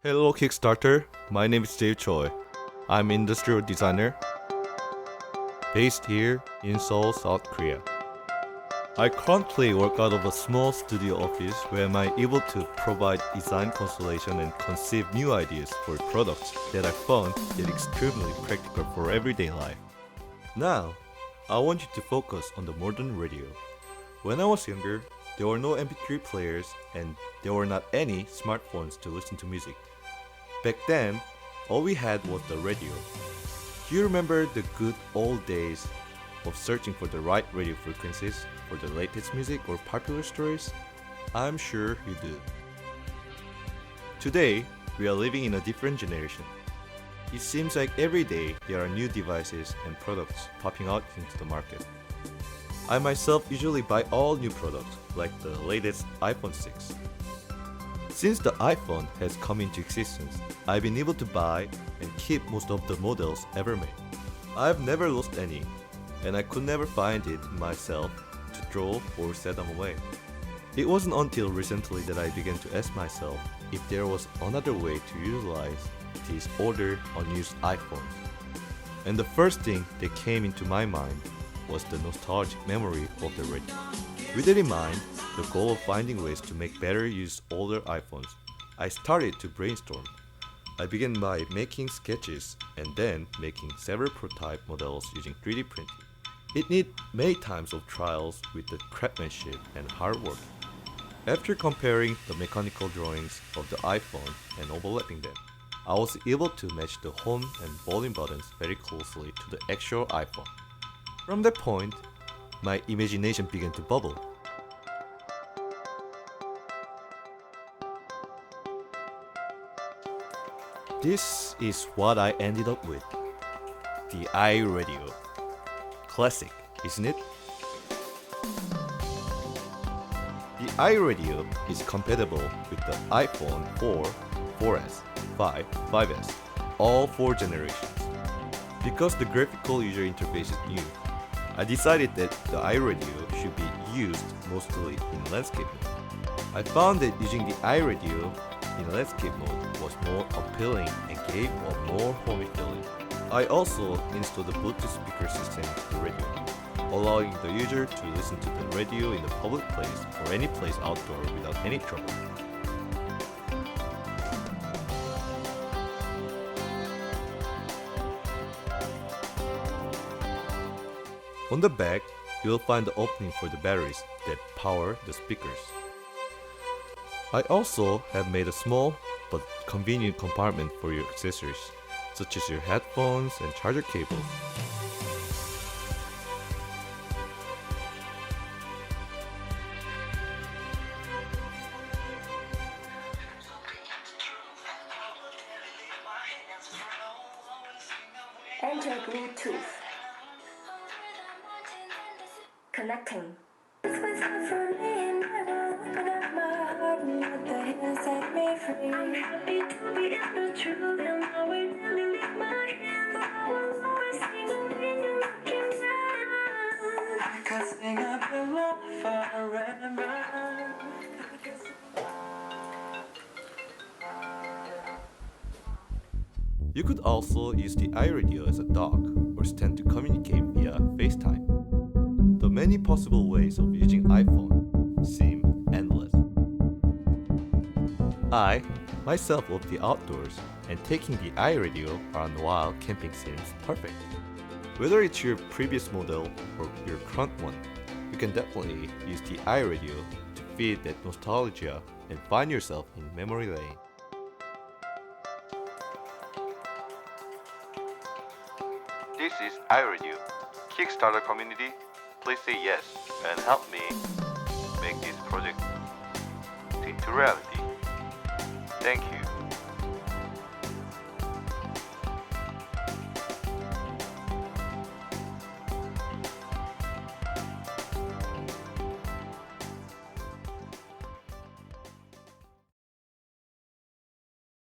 Hello Kickstarter, my name is Dave Choi. I'm industrial designer based here in Seoul, South Korea. I currently work out of a small studio office where I'm able to provide design consultation and conceive new ideas for products that are fun yet extremely practical for everyday life. Now, I want you to focus on the modern radio. When I was younger, there were no MP3 players and there were not any smartphones to listen to music. Back then, all we had was the radio. Do you remember the good old days of searching for the right radio frequencies for the latest music or popular stories? I'm sure you do. Today, we are living in a different generation. It seems like every day there are new devices and products popping out into the market. I myself usually buy all new products, like the latest iPhone 6. Since the iPhone has come into existence, I've been able to buy and keep most of the models ever made. I've never lost any, and I could never find it myself to throw or set them away. It wasn't until recently that I began to ask myself if there was another way to utilize these older, unused iPhones. And the first thing that came into my mind was the nostalgic memory of the radio. With that in mind, the goal of finding ways to make better use older iPhones, I started to brainstorm. I began by making sketches and then making several prototype models using 3D printing. It needed many times of trials with the craftsmanship and hard work. After comparing the mechanical drawings of the iPhone and overlapping them, I was able to match the home and volume buttons very closely to the actual iPhone. From that point, my imagination began to bubble. This is what I ended up with. The iRadio. Classic, isn't it? The iRadio is compatible with the iPhone 4, 4S, 5, 5S, all 4 generations. Because the graphical user interface is new, I decided that the iRadio should be used mostly in landscape mode. I found that using the iRadio in landscape mode was more appealing and gave a more homey feeling. I also installed the Bluetooth speaker system to the radio, allowing the user to listen to the radio in the public place or any place outdoor without any trouble. On the back, you will find the opening for the batteries that power the speakers. I also have made a small but convenient compartment for your accessories, such as your headphones and charger cables. Enter Bluetooth. Connecting. You could also use the iRadio as a dock or stand to communicate via FaceTime. The many possible ways of using iPhone seem endless. I, myself love the outdoors, and taking the iRadio around while camping seems perfect. Whether it's your previous model or your current one, you can definitely use the iRadio to feed that nostalgia and find yourself in memory lane. This is iRadio. Kickstarter community, please say yes and help me make this project into reality. Thank you.